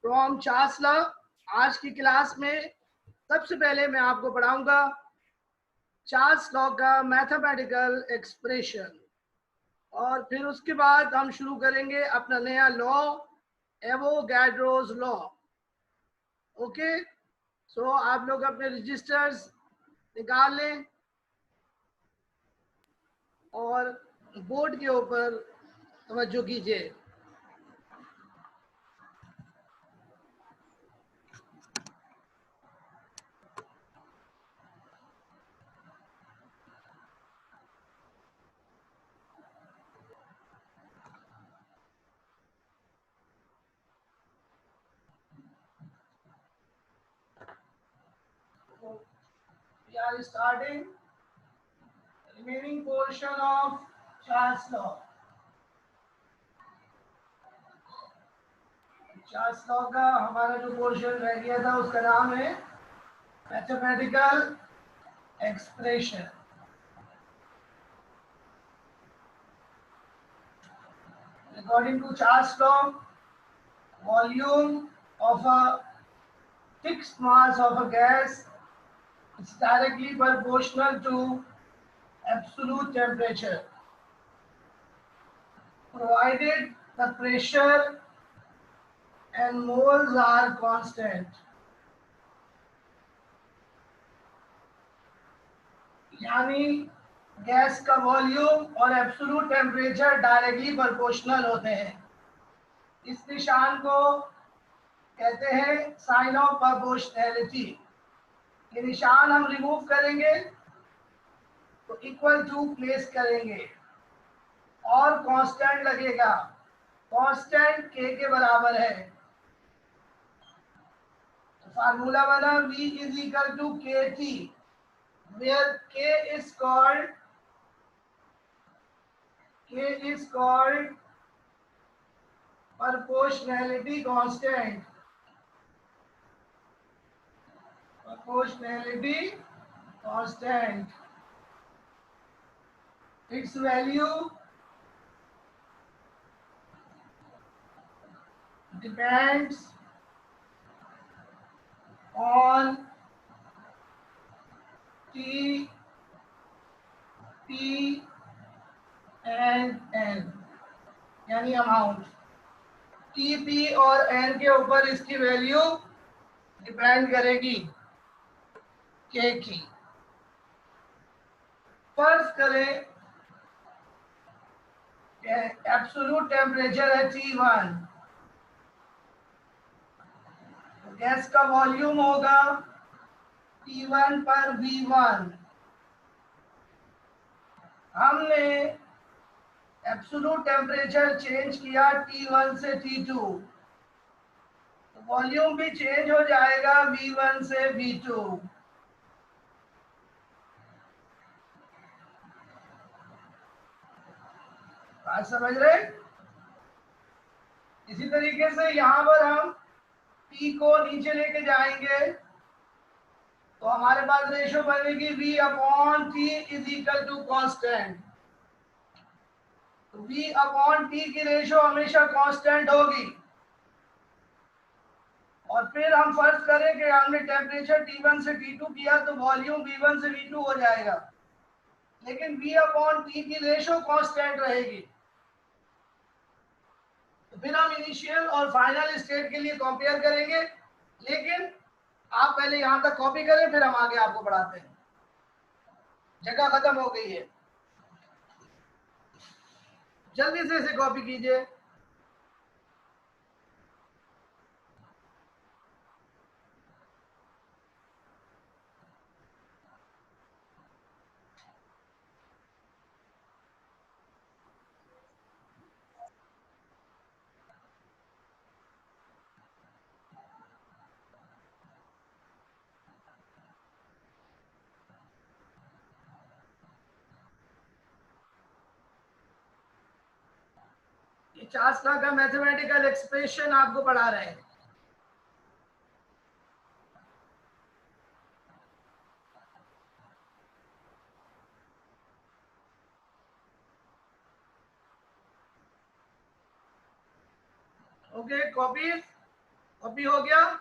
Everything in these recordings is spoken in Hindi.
From Charles law. आज की क्लास में सबसे पहले मैं आपको पढ़ाऊंगा चार्ल्स लॉ का मैथमेटिकल एक्सप्रेशन, और फिर उसके बाद हम शुरू करेंगे अपना नया लॉ, एवोगैड्रोस लॉ। ओके, सो आप लोग अपने रजिस्टर्स निकाल लें और बोर्ड के ऊपर तवज्जो कीजिए। We are starting the remaining portion of Charles law. Charles law का हमारा जो पोर्शन रह गया था उसका नाम है mathematical expression. According to Charles law, volume of a fixed mass of a gas is directly proportional to absolute temperature, provided the pressure and moles are constant. यानी गैस का वॉल्यूम और एब्सोल्यूट टेम्परेचर डायरेक्टली प्रोपोर्शनल होते हैं। इस निशान को कहते हैं साइन ऑफ प्रोपोर्शनैलिटी। ये निशान हम रिमूव करेंगे तो इक्वल टू प्लेस करेंगे और कांस्टेंट लगेगा। कांस्टेंट के बराबर है, तो फार्मूला बना V is equal to KT, where K is called proportionality constant. Proportionality constant. Its value depends on T, P and N, यानी अमाउंट। T, P और N के ऊपर इसकी वैल्यू डिपेंड करेगी K की। फर्ज करें एब्सोल्यूट टेम्परेचर है T1, तो गैस का वॉल्यूम होगा T1 पर V1। हमने एब्सोल्यूट टेम्परेचर चेंज किया T1 से T2, तो वॉल्यूम भी चेंज हो जाएगा V1 से V2। बात समझ रहे? इसी तरीके से यहाँ पर हम T को नीचे लेके जाएंगे तो हमारे पास रेशो बनेगी V upon T is equal to constant. तो V अपॉन T की रेशो हमेशा कांस्टेंट होगी। और फिर हम फर्ज करें कि हमने टेम्परेचर T1 से T2 किया तो वॉल्यूम V1 से V2 हो जाएगा, लेकिन V अपॉन T की रेशो कांस्टेंट रहेगी। तो फिर हम इनिशियल और फाइनल स्टेट के लिए कंपेयर करेंगे, लेकिन आप पहले यहां तक कॉपी करें, फिर हम आगे आपको पढ़ाते हैं। जगह खत्म हो गई है, जल्दी से इसे कॉपी कीजिए। चार्ल्स लॉ का मैथमेटिकल एक्सप्रेशन आपको पढ़ा रहे हैं। Okay, copy. कॉपी हो गया?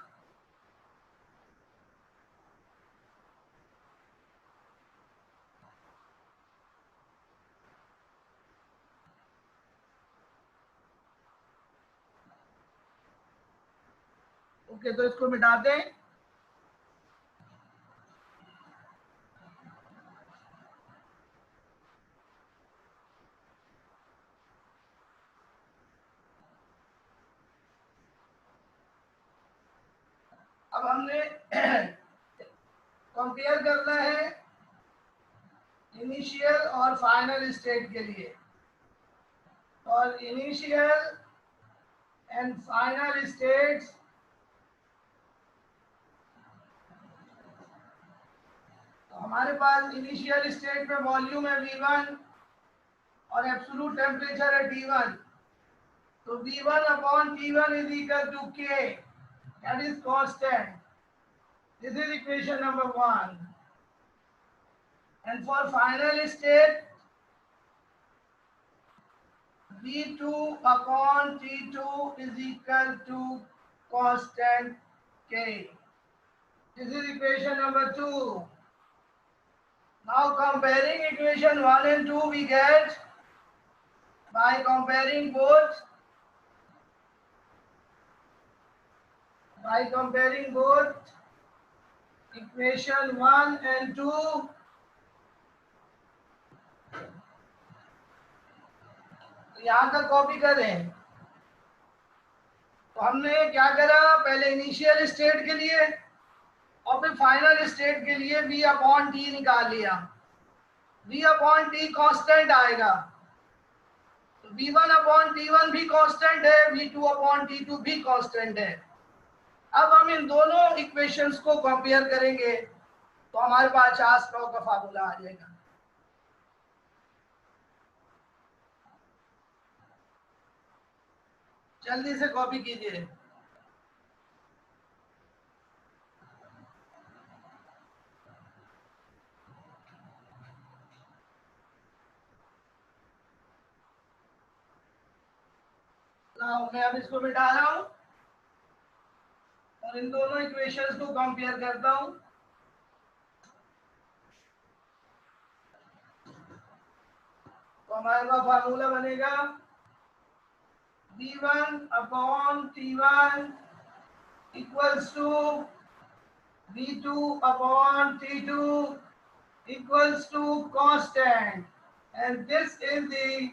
ओके, तो इसको मिटा दें। अब हमने कंपेयर करना है इनिशियल और फाइनल स्टेट के लिए, और इनिशियल एंड फाइनल स्टेट्स तो हमारे पास इनिशियल स्टेट में वॉल्यूम है V1 और एब्सोल्यूट टेम्परेचर है T1। तो V1 upon T1 is equal to K, that is constant. This is equation number 1। And for final state V2 upon T2 is equal to constant K. This is equation number 2. Now comparing equation 1 and 2 we get by comparing both equation 1 and 2 यहाँ तक कॉपी करें। तो हमने क्या करा, पहले इनिशियल स्टेट के लिए और फिर फाइनल स्टेट के लिए V अपॉन टी निकाल लिया। V अपॉन टी कांस्टेंट आएगा, तो V1 अपॉन T1 भी कांस्टेंट है, V2 अपॉन T2 भी कांस्टेंट है। अब हम इन दोनों इक्वेशंस को कंपेयर करेंगे तो हमारे पास चार्ल्स लॉ का फार्मूला आ जाएगा। जल्दी से कॉपी कीजिए। मैं अब इसको मिटा रहा हूं और इन दोनों इक्वेशंस को कंपेयर करता हूं। तो हमारे पास फार्मूला बनेगा V1 upon T1 equals to V2 upon T2 equals to constant, and this is the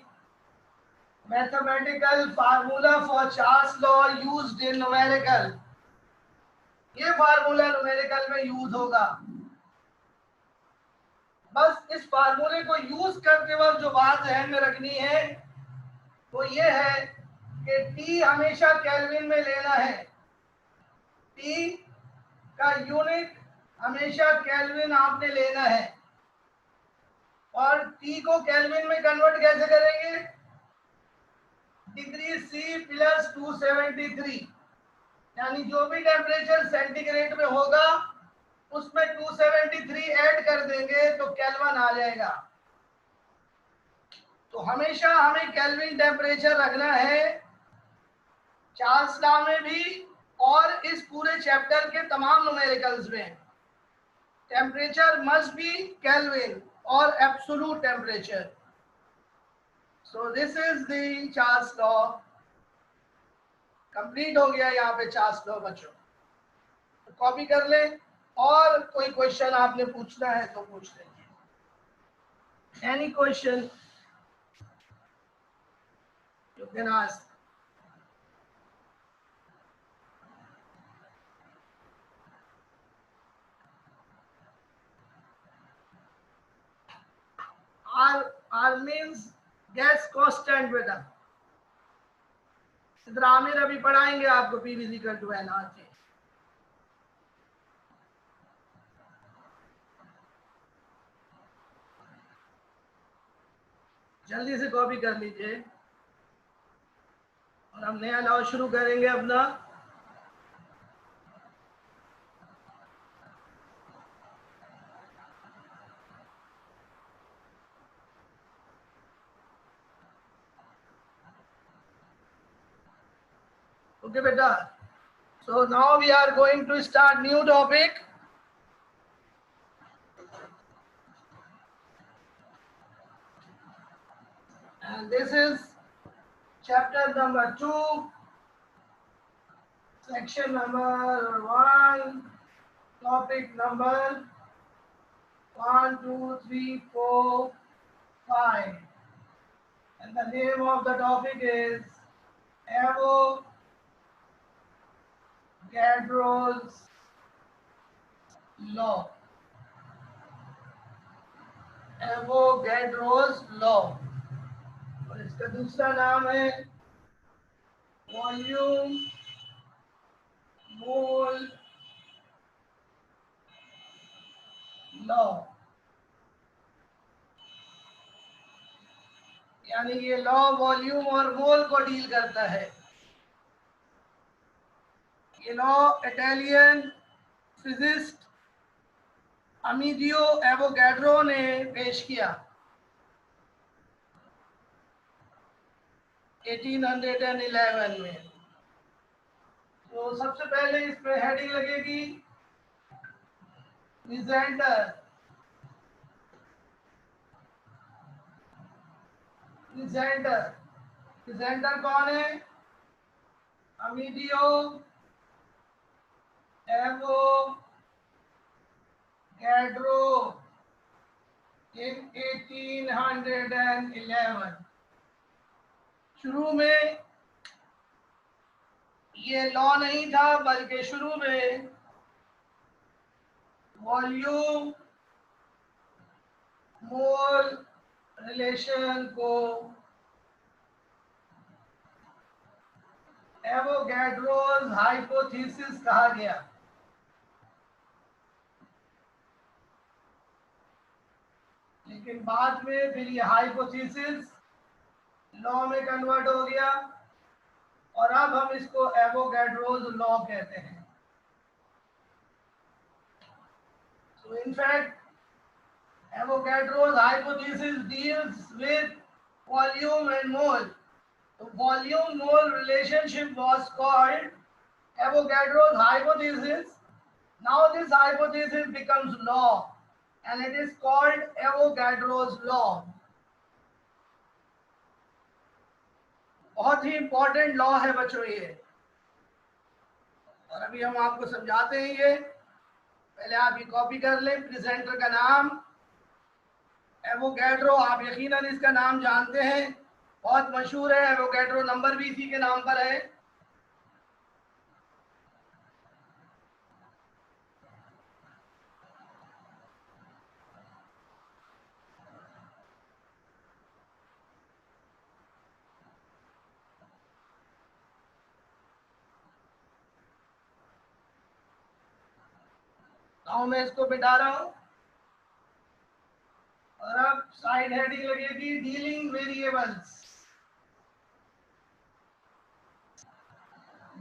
mathematical formula for Charles law used in numerical. ये फार्मूला न्यूमेरिकल में यूज होगा। बस इस फार्मूले को यूज करते वक्त जो बात ध्यान में रखनी है वो ये है कि T हमेशा केल्विन में लेना है। T का यूनिट हमेशा केल्विन आपने लेना है। और T को केल्विन में कन्वर्ट कैसे करेंगे? डिग्री C प्लस 273, यानी जो भी टेम्परेचर सेंटीग्रेड में होगा उसमें 273 ऐड कर देंगे तो केल्विन आ जाएगा। तो हमेशा हमें केल्विन टेम्परेचर रखना है, चार्ल्स लॉ में भी और इस पूरे चैप्टर के तमाम न्यूमेरिकल्स में। टेम्परेचर मस्ट बी केल्विन और absolute temperature. So this is the Charles law। Complete हो गया यहाँ पे चार्ल्स लॉ बच्चों। तो कॉपी कर ले और कोई क्वेश्चन आपने पूछना है तो पूछ लीजिए। Any question you can ask. R means gas constant बेटा। इधर आमिर अभी पढ़ाएंगे आपको P is equal to nRT। जल्दी से कॉपी कर लीजिए और हम नया लॉ शुरू करेंगे अपना। ओके बेटा, So now we are going to start new topic. And this is chapter number 2, section number 1, topic number 1, 2, 3, 4, 5. And the name of the topic is Avogadro's law. Avogadro's law. और इसका दूसरा नाम है वॉल्यूम मोल लॉ। यानी ये लॉ वॉल्यूम और मोल को डील करता है। ये लॉ इटालियन फिजिस्ट अमीडियो एवोगैड्रो ने पेश किया 1811 में। तो सबसे पहले इसमें हेडिंग लगेगी प्रेजेंटर। प्रेजेंटर कौन है? अमीडियो एवोगैड्रो in 1811। शुरू में ये लॉ नहीं था, बल्कि शुरू में वॉल्यूम मोल रिलेशन को एवोगैड्रोस हाइपोथेसिस कहा गया। लेकिन बाद में फिर ये हाइपोथेसिस लॉ में कन्वर्ट हो गया और अब हम इसको एवोगैड्रोस लॉ कहते हैं। So in fact, Avogadro's hypothesis deals with volume and mole. The volume-mole relationship was called Avogadro's hypothesis. Now this hypothesis becomes law, and it is called Avogadro's law. बहुत ही इंपॉर्टेंट लॉ है बच्चों ये, और अभी हम आपको समझाते हैं ये। पहले आप ये कॉपी कर लें। प्रेजेंटर का नाम एवोगैड्रो, आप यकीनन इसका नाम जानते हैं, बहुत मशहूर है। एवोगैड्रो नंबर भी इसी के नाम पर है। तो मैं इसको बिठा रहा हूं और अब साइड हेडिंग लगेगी डीलिंग वेरिएबल्स।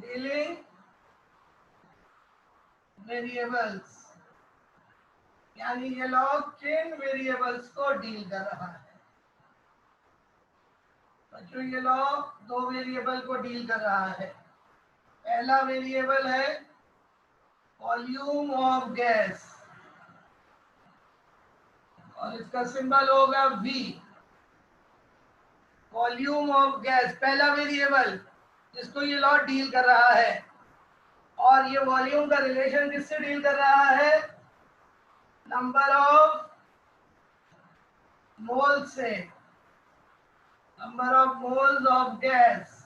डीलिंग वेरिएबल्स यानी ये लॉ किन वेरिएबल्स को डील कर रहा है? बच्चों ये लॉ दो वेरिएबल को डील कर रहा है। पहला वेरिएबल है वॉल्यूम ऑफ गैस और इसका सिंबल होगा V। वॉल्यूम ऑफ गैस पहला वेरिएबल जिसको ये लॉ डील कर रहा है, और ये वॉल्यूम का रिलेशन किससे डील कर रहा है? नंबर ऑफ मोल से, number of moles of gas,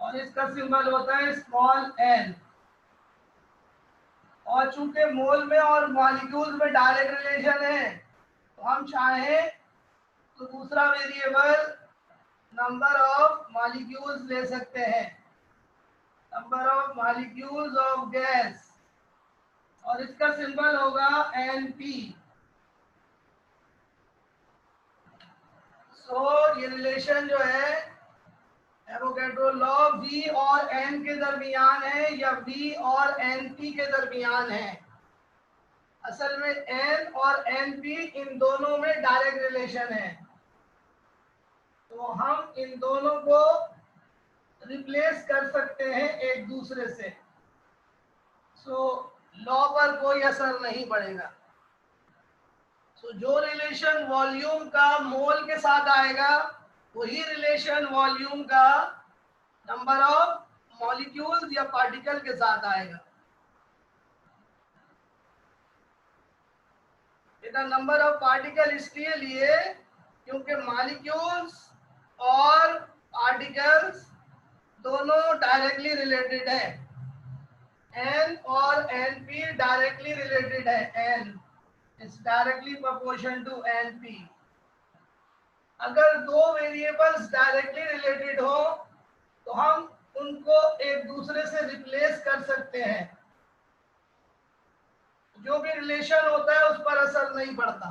और इसका सिंबल होता है स्मॉल n। और चूंकि मोल में और मॉलिक्यूल्स में डायरेक्ट रिलेशन है, तो हम चाहें तो दूसरा वेरिएबल नंबर ऑफ मॉलिक्यूल्स ले सकते हैं, number of molecules of gas, और इसका सिंबल होगा Np। सो ये रिलेशन जो है एवोगैड्रो लॉ V और N के दरमियान है या V और Np के दरमियान है। असल में N और Np इन दोनों में डायरेक्ट रिलेशन है, तो हम इन दोनों को रिप्लेस कर सकते हैं एक दूसरे से। सो लॉ पर कोई असर नहीं पड़ेगा। सो जो रिलेशन वॉल्यूम का मोल के साथ आएगा वही रिलेशन वॉल्यूम का नंबर ऑफ मॉलिक्यूल्स या पार्टिकल के साथ आएगा। बेटा नंबर ऑफ पार्टिकल इसलिए लिए क्योंकि मॉलिक्यूल्स और पार्टिकल्स दोनों डायरेक्टली रिलेटेड है। एन और एन पी डायरेक्टली रिलेटेड है। N is directly proportion to N P. अगर दो वेरिएबल्स डायरेक्टली रिलेटेड हो तो हम उनको एक दूसरे से रिप्लेस कर सकते हैं। जो भी रिलेशन होता है उस पर असर नहीं पड़ता।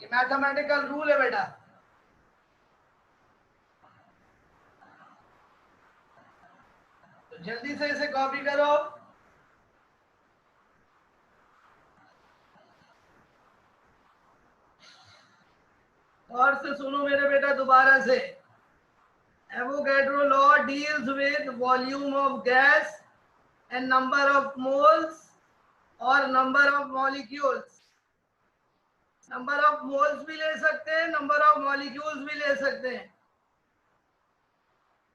ये मैथमेटिकल रूल है बेटा। तो जल्दी से इसे कॉपी करो। और से सुनो मेरे बेटा दोबारा से। Avogadro law deals with volume of gas and number of moles और number of molecules। Number of moles भी ले सकते हैं, नंबर ऑफ मॉलिक्यूल्स भी ले सकते हैं,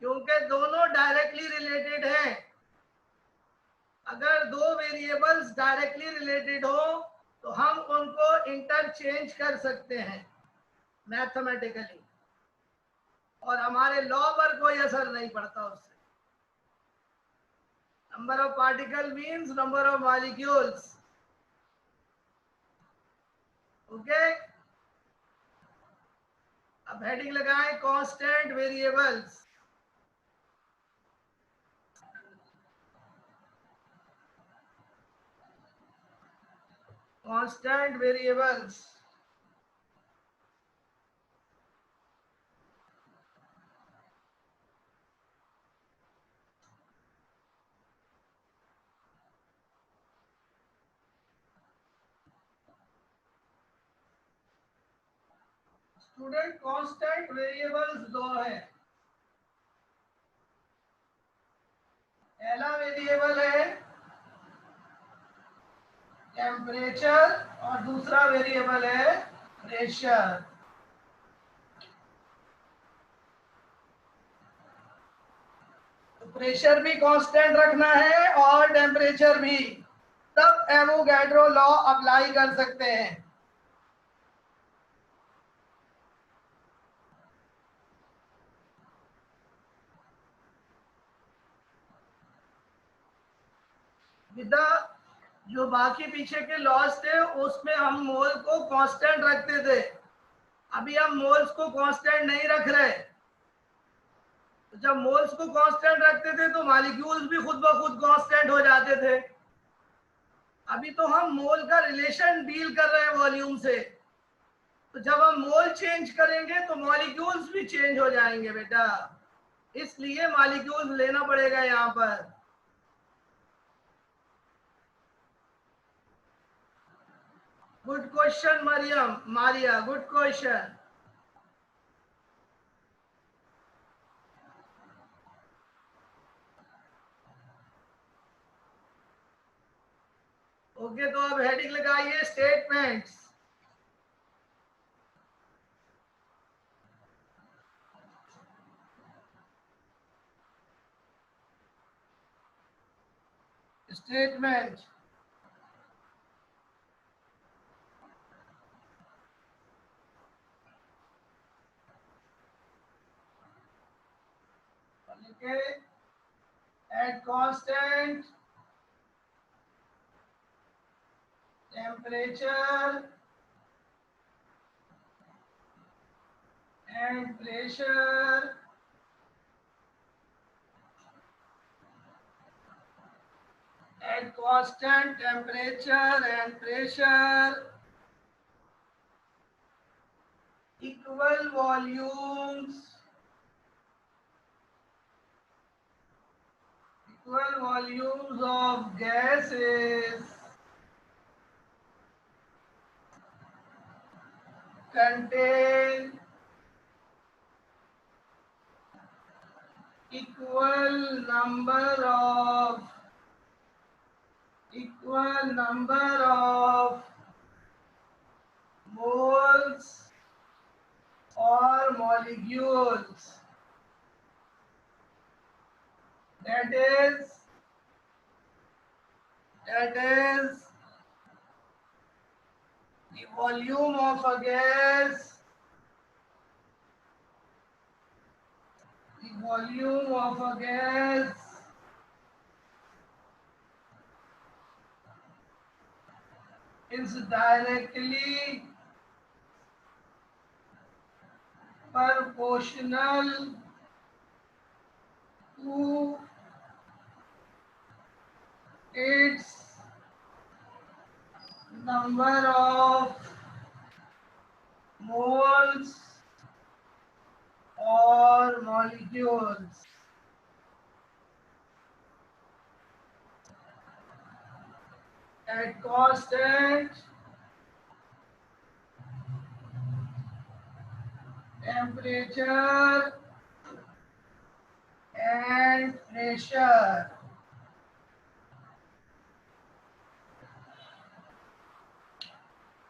क्योंकि दोनों डायरेक्टली रिलेटेड हैं। अगर दो वेरिएबल्स डायरेक्टली रिलेटेड हो तो हम उनको इंटरचेंज कर सकते हैं मैथमेटिकली, और हमारे लॉ पर कोई असर नहीं पड़ता उससे। Number of particle means number of molecules. Okay, अब हेडिंग लगाएं constant variables. Constant variables. Student constant variables दो है। पहला वेरिएबल है टेम्परेचर और दूसरा वेरिएबल है प्रेशर। तो प्रेशर भी कांस्टेंट रखना है और टेम्परेचर भी, तब एवोगैड्रो लॉ अप्लाई कर सकते हैं। विदा जो बाकी पीछे के लॉस थे उसमें हम मोल को कांस्टेंट रखते थे, अभी हम मोल्स को कांस्टेंट नहीं रख रहे। तो जब मोल्स को कांस्टेंट रखते थे तो मॉलिक्यूल्स भी खुद ब खुद कांस्टेंट हो जाते थे। अभी तो हम मोल का रिलेशन डील कर रहे हैं वॉल्यूम से, तो जब हम मोल चेंज करेंगे तो मॉलिक्यूल्स भी चेंज हो जाएंगे बेटा, इसलिए मॉलिक्यूल्स लेना पड़ेगा यहाँ पर। Good question Mariyam, Maria, good question. Okay, तो अब हेडिंग लगाइए statements. Statement at constant temperature and pressure at constant temperature and pressure equal volumes of gases contain equal number of equal number of moles or molecules. That is the volume of a gas, is directly proportional to its number of moles or molecules. At constant temperature and pressure.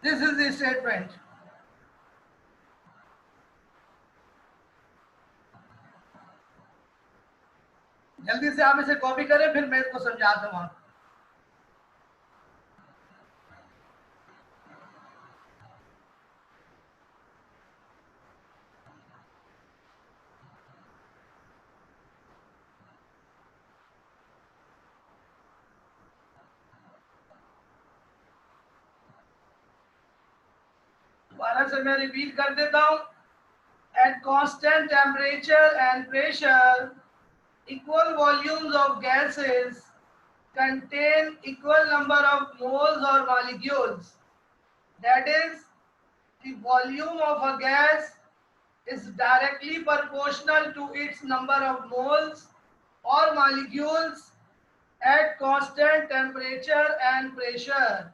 This is the statement. जल्दी से आप इसे कॉपी करें, फिर मैं इसको समझाता हूँ। दोबारा से मैं रिपीट कर देता हूँ। At constant temperature and pressure, equal volumes of gases contain equal number of moles or molecules. That is, the volume of a gas is directly proportional to its number of moles or molecules at constant temperature and pressure.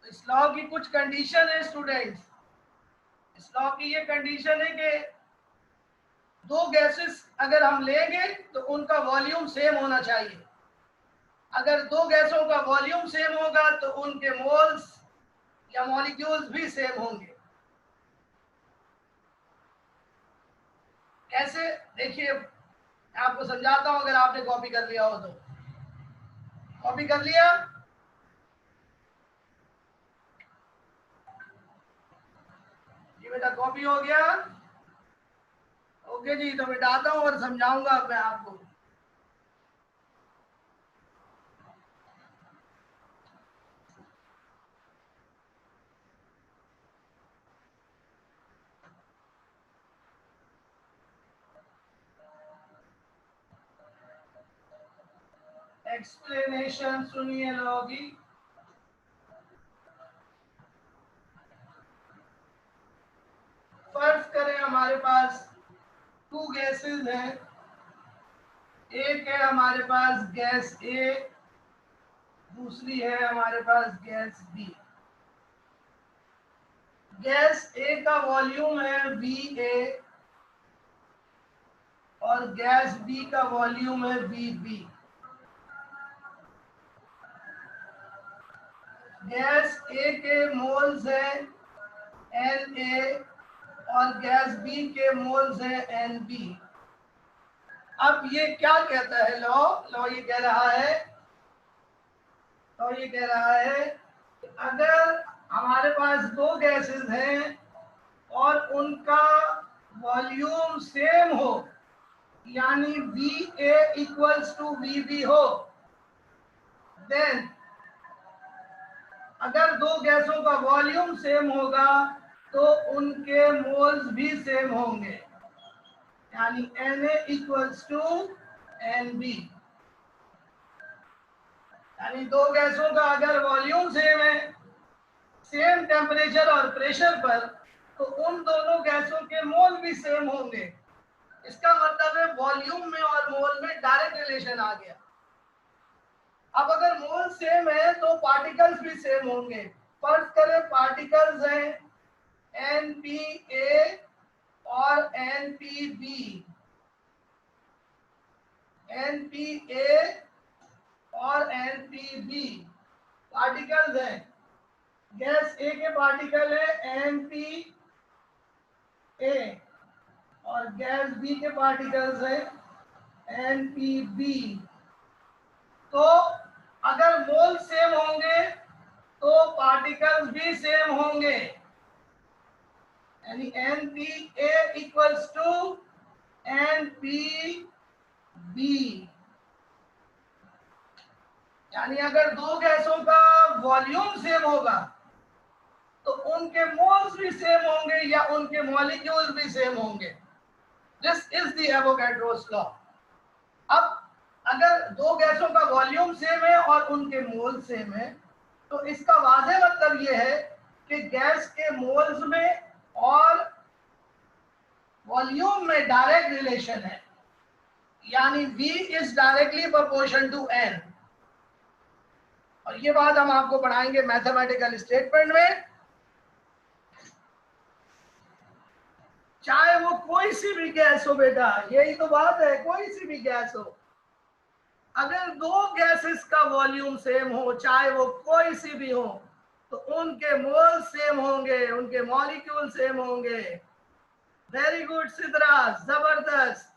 इस लॉ की कुछ कंडीशन है स्टूडेंट्स। इस लॉ की ये कंडीशन है कि दो गैसेस अगर हम लेंगे तो उनका वॉल्यूम सेम होना चाहिए। अगर दो गैसों का वॉल्यूम सेम होगा तो उनके मोल्स या मॉलिक्यूल्स भी सेम होंगे। कैसे, देखिए आपको समझाता हूं, अगर आपने कॉपी कर लिया हो तो। कॉपी कर लिया? जी बेटा, कॉपी हो गया? ओके जी, तो मिटाता हूं और समझाऊंगा मैं आपको। एक्सप्लेनेशन सुनिए लॉ की। फर्ज करें हमारे पास टू गैसेस हैं। एक है हमारे पास गैस ए, दूसरी है हमारे पास गैस बी। गैस ए का वॉल्यूम है वी ए और गैस बी का वॉल्यूम है वी बी। गैस ए के मोल्स हैं एन ए और गैस बी के मोल्स हैं एन बी। अब ये क्या कहता है लॉ? लॉ ये कह रहा है, अगर हमारे पास दो गैसेस हैं और उनका वॉल्यूम सेम हो, यानी V A equals to V B हो, देन अगर दो गैसों का वॉल्यूम सेम होगा तो उनके मोल्स भी सेम होंगे, यानी Na इक्वल्स टू Nb। यानी दो गैसों का अगर वॉल्यूम सेम है, सेम टेम्परेचर और प्रेशर पर, तो उन दोनों गैसों के मोल भी सेम होंगे। इसका मतलब है वॉल्यूम में और मोल में डायरेक्ट रिलेशन आ गया। अब अगर मोल सेम है तो पार्टिकल्स भी सेम होंगे। फर्ज करें पार्टिकल्स हैं NPA और पार्टिकल है NPA और गैस बी के पार्टिकल्स है NPB। तो अगर मोल सेम होंगे तो पार्टिकल्स भी सेम होंगे, यानी NPA इक्वल्स टू NPB। यानी अगर दो गैसों का वॉल्यूम सेम होगा तो उनके मोल्स भी सेम होंगे या उनके मॉलिक्यूल्स भी सेम होंगे। This is the Avogadro's law. अब अगर दो गैसों का वॉल्यूम सेम है और उनके मोल सेम है तो इसका वाज़ेह मतलब ये है कि गैस के मोल्स में और वॉल्यूम में डायरेक्ट रिलेशन है, यानी V is directly proportion to N। और ये बात हम आपको पढ़ाएंगे मैथमेटिकल स्टेटमेंट में। चाहे वो कोई सी भी गैस हो बेटा, यही तो बात है, कोई सी भी गैस हो, अगर दो गैसेस का वॉल्यूम सेम हो, चाहे वो कोई सी भी हो, तो उनके मोल सेम होंगे, उनके मॉलिक्यूल सेम होंगे। वेरी गुड सिद्धराज, जबरदस्त।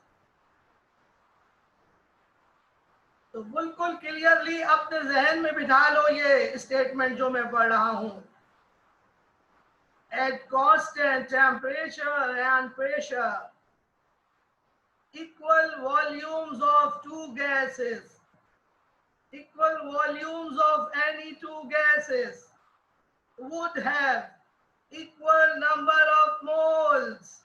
तो बिल्कुल क्लियरली अपने जहन में बिठा लो ये स्टेटमेंट जो मैं पढ़ रहा हूं। At constant temperature and pressure, equal volumes of two gases, equal volumes of any two gases would have equal number of moles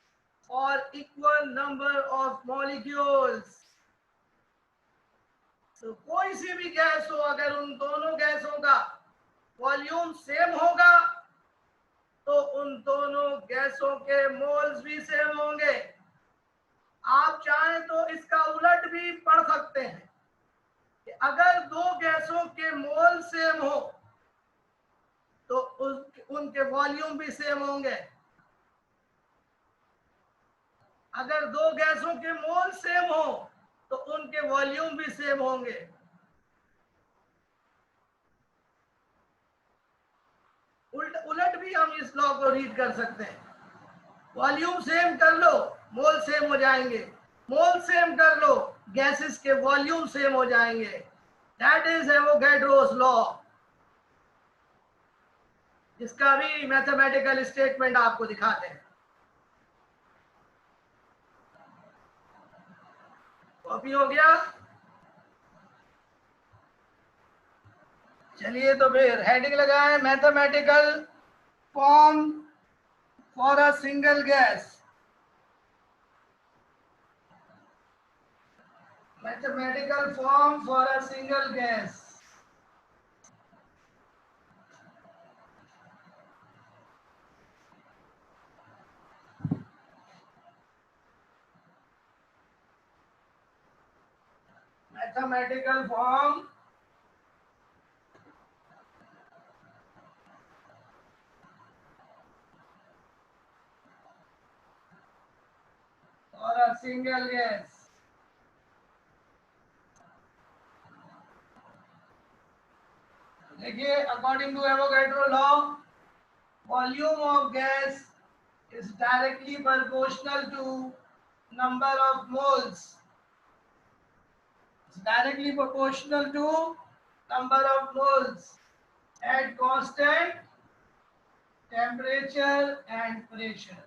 or equal number of molecules। तो कोई सी भी गैस हो, अगर उन दोनों गैसों का वॉल्यूम सेम होगा तो उन दोनों गैसों के मोल्स भी सेम होंगे। आप चाहें तो इसका उलट भी पढ़ सकते हैं कि अगर दो गैसों के मोल सेम हो तो उनके वॉल्यूम भी सेम होंगे। अगर दो गैसों के मोल सेम हो तो उनके वॉल्यूम भी सेम होंगे। उलट भी हम इस लॉ को रीड कर सकते हैं। वॉल्यूम सेम कर लो, मोल सेम हो जाएंगे। मोल सेम कर लो, गैसेस के वॉल्यूम सेम हो जाएंगे। दैट इज एवोगैड्रोस लॉ, जिसका भी मैथमेटिकल स्टेटमेंट आपको दिखाते हैं। कॉपी हो गया? चलिए तो फिर हेडिंग लगाएं, mathematical form for a single gas. Mathematical form for a single gas. Mathematical form for a single gas. देखिए, according to Avogadro law, volume of gas is directly proportional to number of moles. It's directly proportional to number of moles at constant temperature and pressure.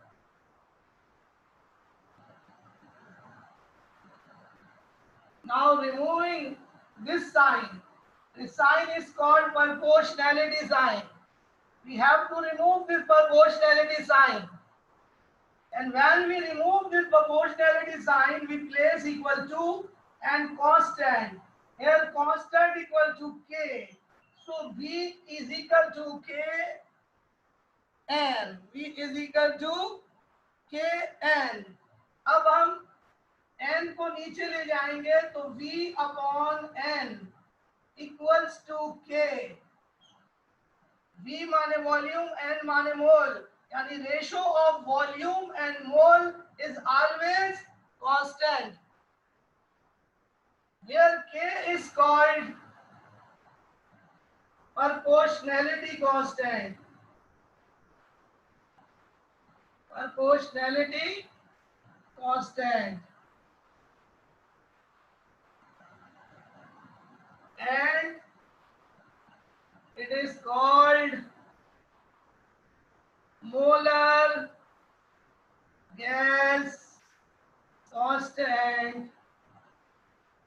Now removing this sign, this sign is called proportionality sign. We have to remove this proportionality sign. And when we remove this proportionality sign, we place equal to and constant. Here constant equal to K. So V is equal to K N. V is equal to K N. अब हम N को नीचे ले जाएंगे तो V upon N equals to K. V माने वॉल्यूम, N माने मोल, यानी ratio of volume and mole is always constant, where K is called proportionality constant. proportionality constant, and it is called molar gas constant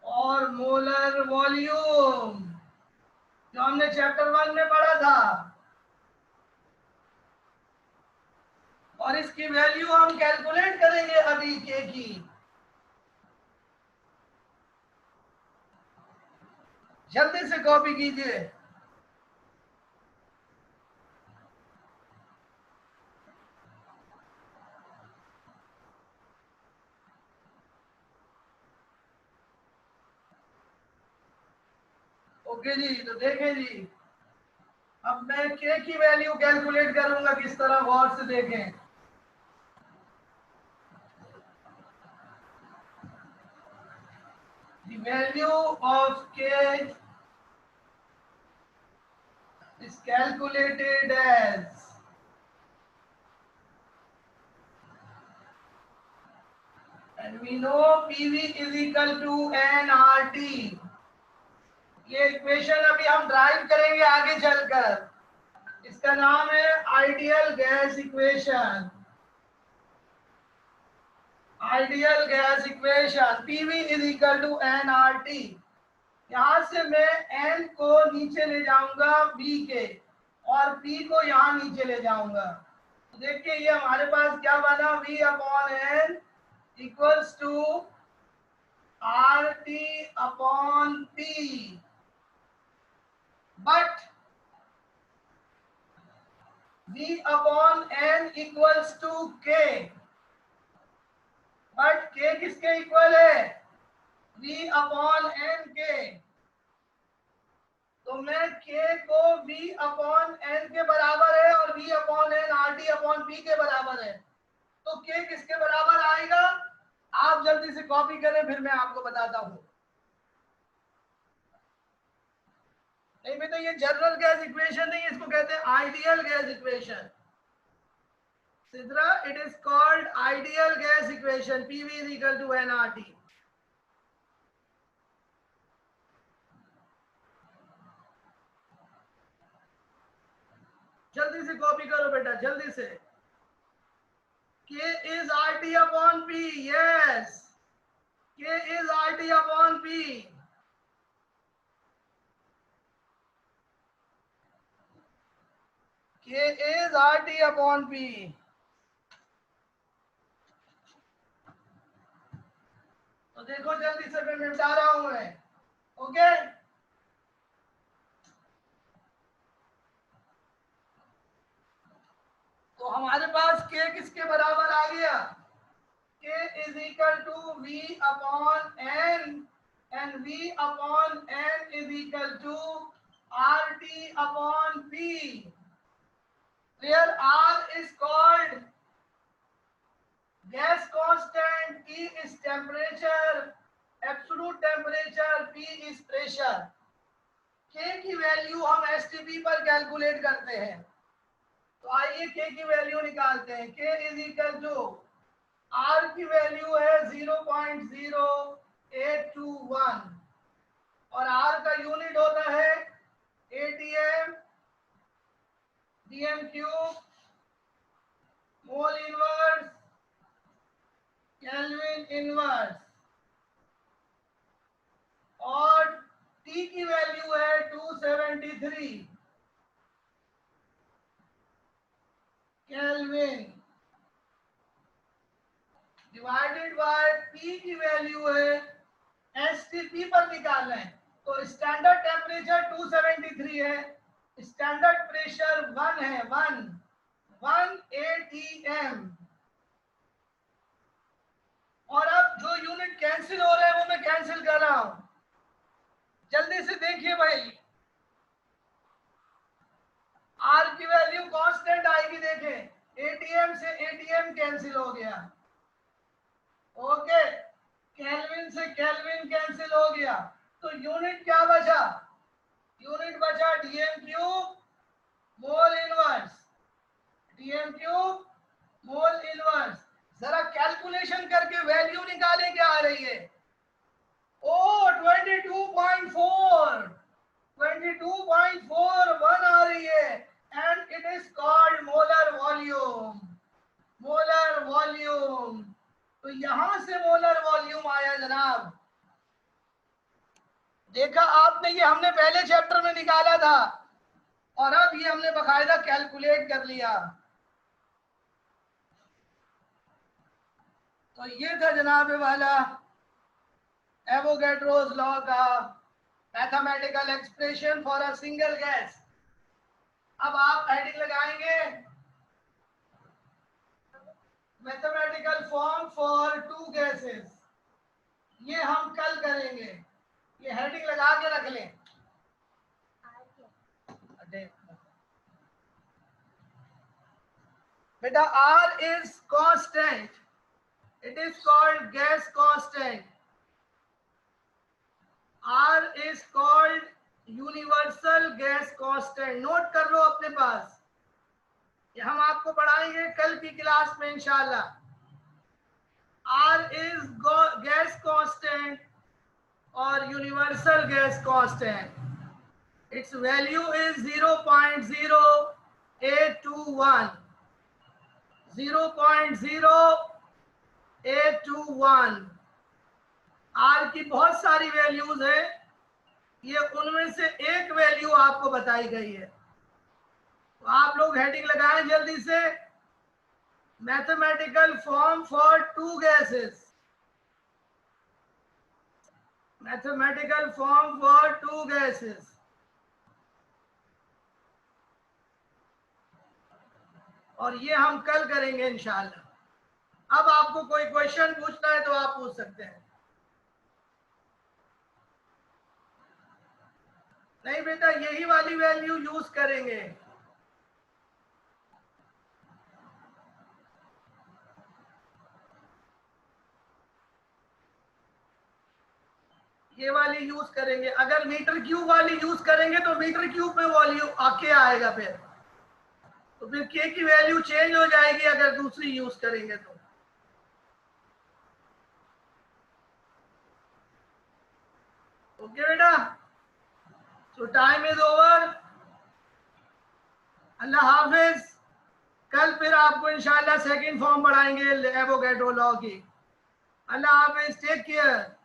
और मोलर वॉल्यूम, जो हमने चैप्टर 1 में पढ़ा था। और इसकी वैल्यू हम कैलकुलेट करेंगे अभी के की। जल्दी से कॉपी कीजिए। ओके जी, तो देखें जी, अब मैं के की वैल्यू कैलकुलेट करूंगा किस तरह, गौर से देखें। The value of k is calculated as and we know PV is equal to nRT। ये इक्वेशन अभी हम ड्राइव करेंगे आगे चलकर। इसका नाम है ideal gas equation. Ideal gas equation PV is equal to nRT। यहां से मैं n को नीचे ले जाऊंगा b के, और p को यहां नीचे ले जाऊंगा। तो देखिए ये हमारे पास क्या बना, v upon n equals to RT upon p। But v upon n equals to k, but k किसके इक्वल है, v अपॉन n के। तो मैं k को v अपॉन n के बराबर है और v upon n RT upon p के बराबर है। तो k किसके बराबर आएगा, आप जल्दी से कॉपी करें, फिर मैं आपको बताता हूं। नहीं बेटा, ये जनरल गैस इक्वेशन नहीं, इसको कहते हैं ideal gas equation. Sidra, it is called ideal gas equation. PV is equal to nRT। जल्दी से कॉपी करो बेटा, जल्दी से। K is RT upon P, yes, K is RT upon P। K is RT upon P। तो देखो जल्दी से मैं निपटा रहा हूं मैं। ओके, तो हमारे पास k किसके बराबर आ गया, k is equal to v upon n and v upon n is equal to RT upon p, where R is called gas constant, T is temperature, absolute temperature, P is pressure। K की वैल्यू हम STP पर कैलकुलेट करते हैं। तो आइए K की वैल्यू निकालते हैं। K is equal to, R की वैल्यू है 0.0821 और R का यूनिट होता है ATM DM cube mole inverse kelvin inverse, और T की वैल्यू है 273 केल्विन, डिवाइडेड बाय P की वैल्यू है, STP पर निकालना है। तो स्टैंडर्ड टेम्परेचर 273 है, स्टैंडर्ड प्रेशर 1 है, 1 ATM। और अब जो यूनिट कैंसिल हो रहे हैं वो मैं कैंसिल कर रहा हूं। जल्दी से देखिए भाई, R की वैल्यू कांस्टेंट आएगी, देखें ATM से ATM कैंसिल हो गया, ओके, केल्विन से केल्विन कैंसिल हो गया। तो यूनिट क्या बचा, यूनिट बचा DM cube mole inverse, DM cube mole inverse. जरा कैलकुलेशन करके वैल्यू निकाले क्या आ रही है। ओ 22.4, 22.41 आ रही है and it is called molar volume. Molar volume, तो यहां से मोलर वॉल्यूम आया जनाब। देखा आपने, ये हमने पहले चैप्टर में निकाला था और अब ये हमने बकायदा कैलकुलेट कर लिया। तो ये था जनाब वाला एवोगैड्रोस लॉ का mathematical expression for a single gas. अब आप हेडिंग लगाएंगे mathematical form for two gases. ये हम कल करेंगे, ये हेडिंग लगा के रख लें। बेटा R is constant, it is called gas constant. R is called universal gas constant. Note कर लो अपने पास, ये हम आपको पढ़ाएंगे कल की क्लास में इंशाल्लाह। R is गैस कांस्टेंट और universal gas constant, its value is 0.0821, 0.0821। R की बहुत सारी वैल्यूज है, ये उनमें से एक वैल्यू आपको बताई गई है। तो आप लोग हेडिंग लगाएं जल्दी से, mathematical form for two gases. Mathematical form for two gases. और ये हम कल करेंगे इंशाल्लाह। अब आपको कोई क्वेश्चन पूछना है तो आप पूछ सकते हैं। नहीं बेटा, यही वाली वैल्यू यूज करेंगे। ये वाली यूज करेंगे। अगर मीटर क्यूब वाली यूज करेंगे तो मीटर क्यूब में वॉल्यूम आके आएगा, फिर तो फिर के की वैल्यू चेंज हो जाएगी अगर दूसरी यूज करेंगे तो। ओके बेटा, सो टाइम इज ओवर। अल्लाह हाफिज। कल फिर आपको इंशाल्लाह सेकंड फॉर्म पढ़ाएंगे एवोगैड्रो लॉ की। अल्लाह हाफिज, टेक केयर।